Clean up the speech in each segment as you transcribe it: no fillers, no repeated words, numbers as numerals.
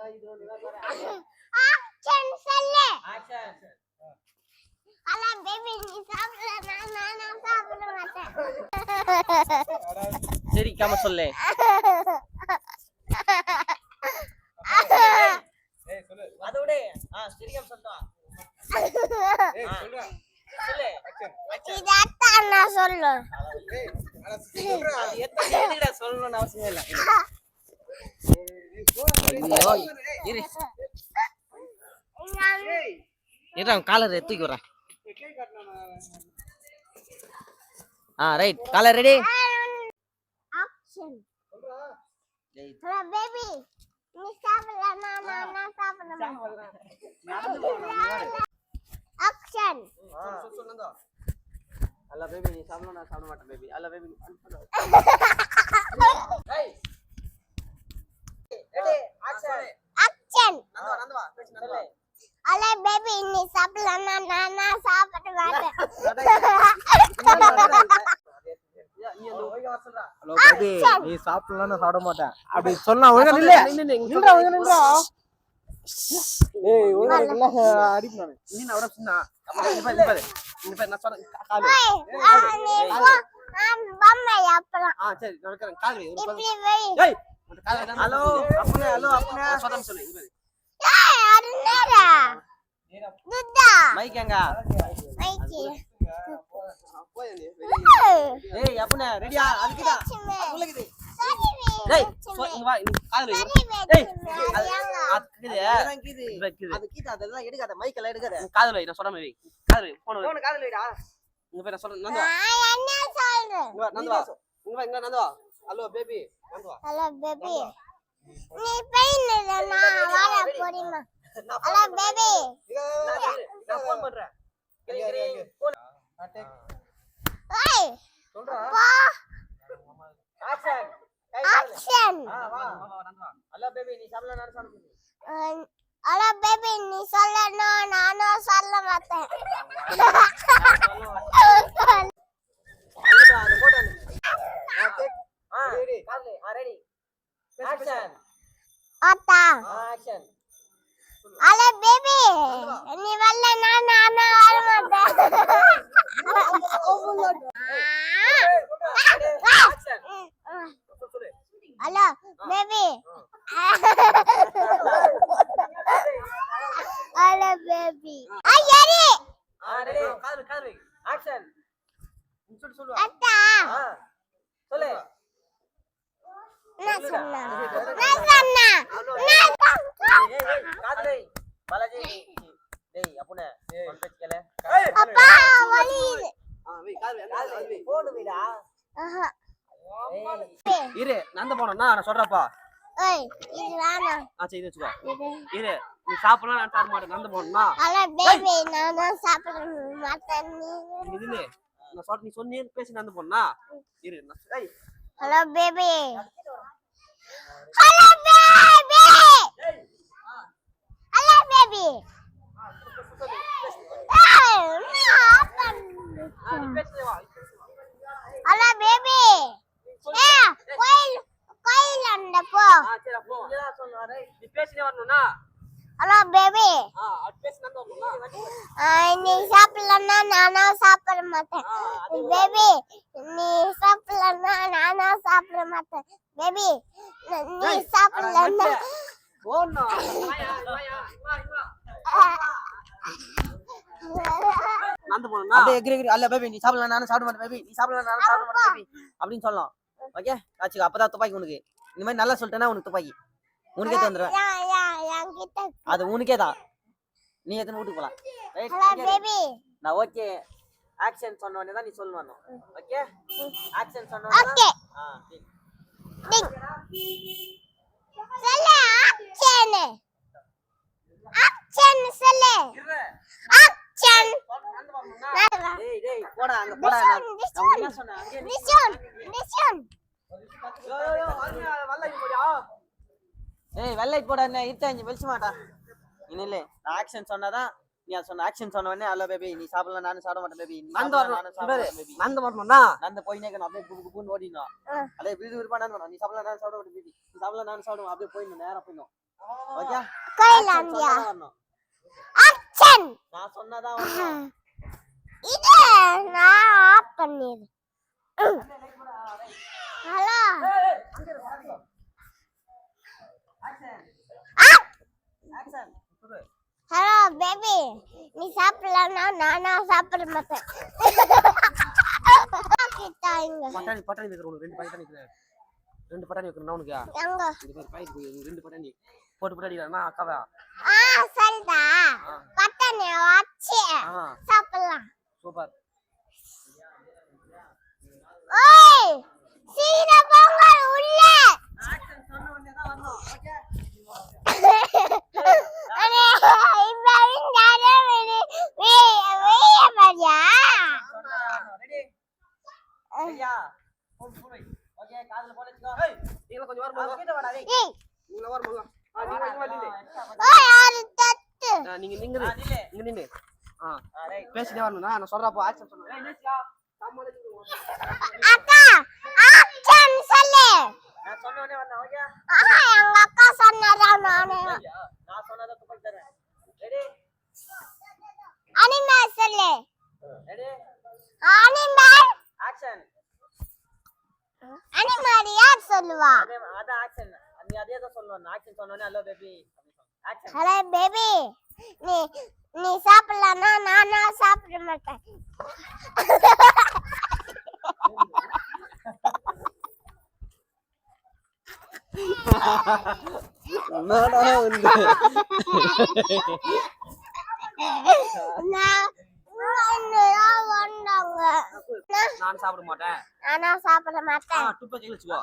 Action சொல்லு. Action. அல baby நீ சாப்பிடல நான் சாப்பிட மாட்டேன். சிரிக்காம சொல்லு. ஏய் சொல்லு. அதோட சிரிக்காம சொல்றா. ஏய் சொல்றா. சொல்லு. இதான் நான் சொல்லு. ஏய் அட சொல்றா. அது எதுக்குடா சொல்லணும்னு அவசியம் இல்ல. ஐயோ இரு. இரு காலர் தூக்கி வரேன். Right collar ready. ஆக்ஷன். அல பேபி நீ சாப்பிடல நான் சாப்பிட மாட்டேன். ஆக்ஷன். சொல்லுங்க. அல்ல பேபி நீ சாப்பிடணும் நான் சாப்பிட மாட்டேன் பேபி. அல்ல பேபி ஏய் ரெடி ஆக்ஷன். ஆக்ஷன். நந்தவா பேசி நந்தவா. அல பேபி நீ சாப்பிடல நான் சாப்பிட மாட்டேன். ஹலோ பேபி நீ சாப்பிடலாம் நான் சாப்பிட மாட்டேன் அப்படி சொன்னா ஒழுங்கா நில்ல. நில்றா ஒழுங்கா நில்றா. ஏய் ஒழுங்கா நில்ல அடிப்பேன் நான். நீ நான் வர சொன்னா பாரு நான் சொன்ன கால் நான் பம்மை அப்புறம் சரி நடக்கறேன் கால் வை. இப்படி வை. ஏய் ஹலோ அப்பனே சொதம் சொல்லு இங்க ஏய் அண்ணேடா துட்டா மைக் எங்க மைக்கி ஏய் அப்பனே ரெடியா அதுக்குடா சொல்லுங்க சரி டேய் இங்க வா நீ கால் வை. ஏய் அதுக்குது அது கீட்ட அதெல்லாம் எடுக்காத மைக் எல்லாம் எடுக்காத கால் வை நான் சொன்ன மாதிரி கால் வை போன் கால் வைடா இங்க போய் நான் சொல்றேன் நந்தவா என்ன சொல்ற இங்க நந்தவா ஹலோ பேபி நந்தவா ஹலோ பேபி நீ பெயின்ல நான் வர போறீமா ஹலோ பேபி நான் ஃபோன் பண்றேன் போன் ஏய் சொல்றா பா ஆக்ஷன் ஆக்ஷன் வா நந்தவா ஹலோ பேபி நீ சாப்பிடல நான் சாப்பிடுறேன். ஹலோ பேபி நீ சொல்லணும் நானும் சொல்ல மாட்டேன். அது போடு ரெடி ரெடி ஆக்ஷன் ஆத்தா ஆக்ஷன் ஹலோ பேபி நீ வரல நானும் வர மாட்டேன். ஆக்ஷன் சொல்லு ஹலோ பேபி ஹலோ பேபி ஐயரி ரெடி கால் வை ஆக்ஷன் சொல்லு அத்தா சொல்லு நான் சொன்னா கால் வை பாலாஜி டேய் அப்பனே ஒன் பேச் கேள அப்பா வலியுது. வை கால் வை போடு வைடா ஆஹா இரு நந்த போறேன்னா நான் சொல்றப்பா. ஏய் இது வேணாம் சரி இது வச்சுக்கோ இது இரு நீ சாப்பிடலாம் நான் சாப்பிட மாட்டேன் நந்த போறேன்னா ஹலோ பேபி நானும் சாப்பிட மாட்டேன். இதுன்னு நான் சொல்ற நீ சொன்னே பேசி நந்த போறேன்னா இரு ஏய் hello baby hello baby hello baby hello baby கோயில் அந்த போ. சரி போ இதான் சொன்னாரே நீ பேசினே வரணும்னா ஹலோ பேபி அது பேசி நந்த வரணும்னா நீ சாப்பிடலன்னா நானும் சாப்பிட மாட்டேன். பேபி நீ சாப்பிடலன்னா நானும் சாப்பிட மாட்டேன். பேபி நீ சாப்பிடலன்னா போனா நந்த போறேன்னா அப்படியே எகிரி அல்ல பேபி நீ சாப்பிடலாம் நானும் சாப்பிட மாட்டேன் பேபி நீ சாப்பிடலாம் நானும் சாப்பிட மாட்டேன் பேபி அப்படின்னு சொல்லலாம். ஓகே ஆச்சு அப்பதான் துப்பாக்கி உனக்கு இந்த மாதிரி நல்லா சொல்லிட்டேன்னா உனக்கு துப்பாக்கி உனக்கே தந்துடுவேன். அது உனக்கே தான் நீ எத்தனை வீட்டுக்கு போலாம். ஹலோ பேபி நான் ஓகே ஆக்ஷன் சொன்ன உடனே தான் நீ சொல்லணும். ஓகே ஆக்ஷன் சொன்ன ஓகே டிங் சொல்லு ஆக்ஷன் ஆக்ஷன் சொல்லு ஆக்ஷன் டேய் டேய் போடா அங்க போடா நான் என்ன சொன்னேன் அங்க நிஷன் ஏய் வெள்ளை போடா என்ன இருட்டாஞ்சி வெளிச்ச மாட்டா நீ இல்ல நான் ஆக்ஷன் சொன்னாதான் நீ சொன்ன ஆக்ஷன் சொன்ன உடனே அல்ல பேபி நீ சாப்பிடலாம் நானும் சாப்பிட மாட்டேன் பேபி நந்த வரணும்னா நந்த போயினேக்கணும் அப்படியே குபுன்னு ஓடினோம் அப்படியே விருது விருப்பா நந்த நீ சாப்பிடலாம் நானும் சாப்பிட மாட்டேன் பேபி நீ சாப்பிடலாம் நானும் சாப்பிடுவோம் அப்படியே போயிடணும் நேரம் போயிடணும் ஓகே கைலாண்டியா வரணும் ஆக்ஷன் நான் சொன்னதான் வரணும் இது நான் ஆஃப் பண்ணிரு ஹலோ ஆக்ஷன் ஹலோ பேபி நீ சாப்பிடலன்னா நானா சாப்பிட மாட்டேன் கிட்டாங்க பட்டாணி பட்டாணி வைக்கிறேன் உனக்கு 2 பட்டாணி வைக்கிறேன் 2 பட்டாணி வைக்கிறேன் உனக்கு எங்க இது பேர் பாய் 2 பட்டாணி போட்டு பட்டாணிடா அக்காவா சரிடா பட்டாணி வச்சு சாப்பிடலாம் சூப்பர் ஓய் சீக்கிர போங்க உள்ள ஆக்ஷன் சொன்ன உடனே தான் வரணும் ஓகே அண்ணே இவன் நானே வெய பாரியா ரெடி ரெடியா போய் ஓகே காதுல போடு வச்சுக்கோ ஏய் நீங்க கொஞ்சம் வர கிட்ட வாடா டேய் ஏய் நீங்க வர போங்க நீங்க இங்க வரீங்க ஓய் ஆறு தட்டு நீங்க நிங்க இங்க நின்னு ரைட் பேசிட்டே வரணும்னா நான் சொல்றப்போ ஆக்சன் சொன்னேன் ஏய் நிச்சா அக்கா ஆக்ஷன் சொல்லு நான் சொன்ன உடனே வரணும் ஓகே எங்க அக்கா சொன்னதா நானே நான் சொன்னத துப்பி தரேன் ரெடி அனிமே சொல்லு ரெடி அனிமே ஆக்ஷன் அனிமே யார் சொல்லுவா அத ஆக்ஷன் நீ அதே தான் சொல்லணும் ஆக்ஷன் சொன்ன உடனே hello baby action hello baby நீ நீ சாப்பிடலன்னா நானா சாப்பிட மாட்டேன் என்னடா வந்து நான் சாப்பிட மாட்டேன் நானா சாப்பிட மாட்டேன் துப்பாக்கி கையில வச்சுக்கோ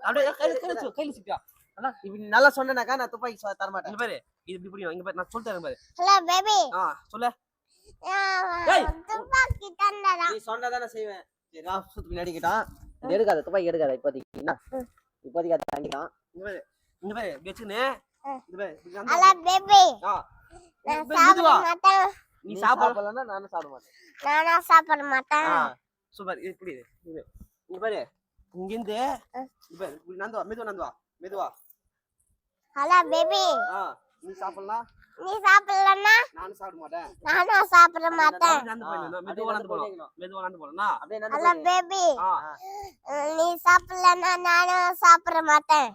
அப்படியே கையில வச்சுக்கோ அண்ணா இப்ப நீ நல்லா சொன்னேனாக்கா நான் துப்பாக்கி தர மாட்டேன் இங்க பாரு இது இப்படி புரியும் இங்க பாரு நான் சொல்லித் தரேன் பாரு ஹலோ பேபி சொல்லு துப்பாக்கி தந்தடா நீ சொன்னதா நான் செய்வேன் சரி நான் சுத்து பின்னாடி கேட்டான் இது எடுக்காத துப்பாக்கி எடுக்காத இப்போதைக்கு என்ன இப்போதைக்கு அதை தாங்கிட்டான் இங்க பாரு இப்படி வச்சுன்னு இங்க பாரு இப்படி வந்து- ஹலோ பேபி நான் சாப்பிட மெதுவா. மாட்டேன் நீ சாப்பிடலன்னா நானும் சாப்பிட மாட்டேன் நானா சாப்பிட மாட்டேன் சூப்பர் இது இப்படி இங்க பாரு இங்க இருந்து இங்க பாரு இப்படி நந்து வா மெதுவா ஹலோ பேபி நீ சாப்பிடலாம் நீ சாப்பிடலன்னா நானும் சாப்பிட மாட்டேன் நானா சாப்பிட மாட்டேன் மெதுவா நடந்து போனா அப்படியே ஹலோ நடந்து பேபி நீ சாப்பிடலன்னா நானும் சாப்பிட மாட்டேன்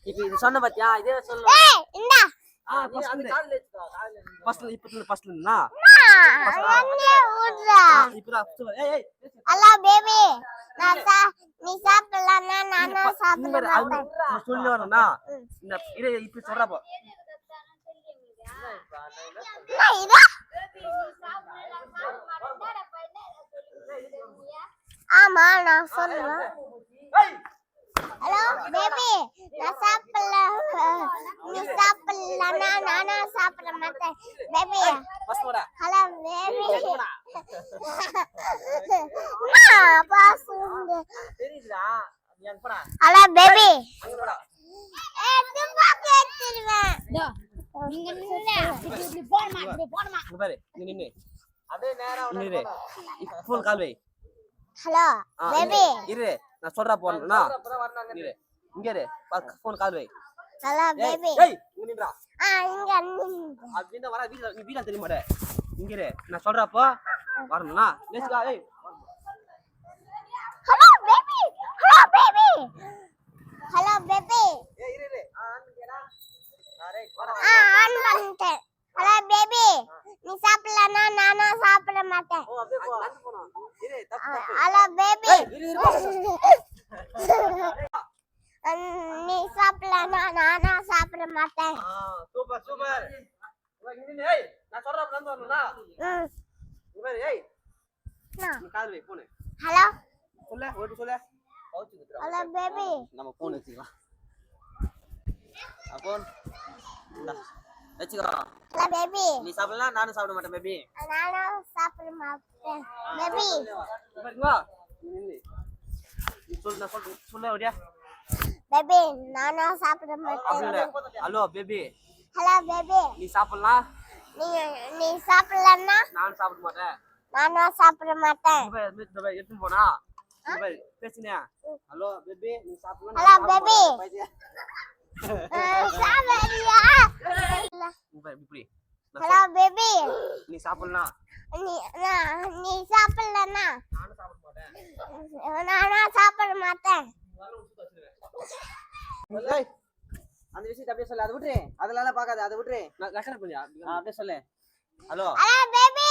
இப்போ இது சொன்ன பாத்தியா இதே சொல்லு ஏய் இந்தா அது காதுல வச்சுக்கோ காதுல ஃபர்ஸ்ட்ல இப்ப ஃபர்ஸ்ட்ல இருந்தா என்னைய விடுறா இப்பதான் ஏய் ஹலோ பேபி நீ சாப்பிடலன்னா நானும் சாப்பிட மாட்டேன் சொல்லி வரணும்னா இந்த இரு இப்ப சொல்றப்போ என்ன இது ஆமா நான் சொல்லுவேன் ஹலோ பேபி நான் சாப்பிடல நீ சாப்பிடலன்னா நானும் சாப்பிட மாட்டேன் பேபி ஃபர்ஸ்ட் போடா ஹலோ பேபி தெரியுதுடா நீ அங்க போடா ஹலோ பேபி அங்க போடா துப்பாக்கி எடுத்துருவேன் இங்க பாரு நீ நின்னு அப்படியே நேரா இரு ஃபோன் கால் வை ஹலோ பேபி இரு நான் சொல்றா போறேன்னா அப்பதான் வரணும் இரு இங்க இரு ஃபோன் கால் வை ஹலோ பேபி ஏய் இங்க நின்றா இங்க நின்னு அப்படினா வர வீட்ல நீ வீட்ல தெரிய மாட்டே இங்க இரு நான் சொல்றப்போ வரணும்னா லெட்ஸ் கோ ஏய் ஹலோ பேபி ஹலோ பேபி ஏய் இரு ஆன்ங்கடா ரைட் வர ஆன் பண்ணிட்டேன் ஹலோ பேபி நீ சாப்பிடலன்னா நானும் சாப்பிட மாட்டேன் ஓ அப்படியே போ நடந்து போணும் இரு தப்பு ஹலோ பேபி இரு நீ சாப்பிடலன்னா நானும் சாப்பிட மாட்டேன் சூப்பர் சூப்பர் இங்க ஏய் நான் சொல்றப்ப வந்து வரணும்னா இங்க பாரு ஏய் நீ கால் வை போன் ஹலோ சொல்லு ஓடி சொல்லு பவுச் குத்துறா ஹலோ பேபி நம்ம போன் வச்சுக்கலாம் அப்போன் வச்சுக்கோ ஹலோ பேபி நீ சாப்பிடலாம் நானும் சாப்பிட மாட்டேன் பேபி நானும் சாப்பிட மாட்டேன் பேபி வா நின்னு நீ சொல்லு நான் சொல்ல ஓடியா பேபி நானும் சாப்பிட மாட்டேன் ஹலோ பேபி ஹலோ பேபி நீ சாப்பிடலாம் நீ சாப்பிடலன்னா நான் சாப்பிட மாட்டேன் நானும் சாப்பிட மாட்டேன் எடுத்து போனா இங்க பாரு பேசுனியா ஹலோ பேபி நீ சாப்பிடலாம் ஹலோ பேபி சாப்பிடுறியா இங்க பாரு இப்படி ஹலோ பேபி நீ சாப்பிடலாம் நீ சாப்பிடலன்னா நானும் சாப்பிட மாட்டேன் நானும் சாப்பிட மாட்டேன் ஏய், அந்த விஷயத்தை அப்படியே சொல்லு, அதை விட்டுரு, அதெல்லாம் பார்க்காத, அதை விட்டுரு. நான் லட்சணம் பண்ணியா அப்படியே சொல்லு. Hello hello baby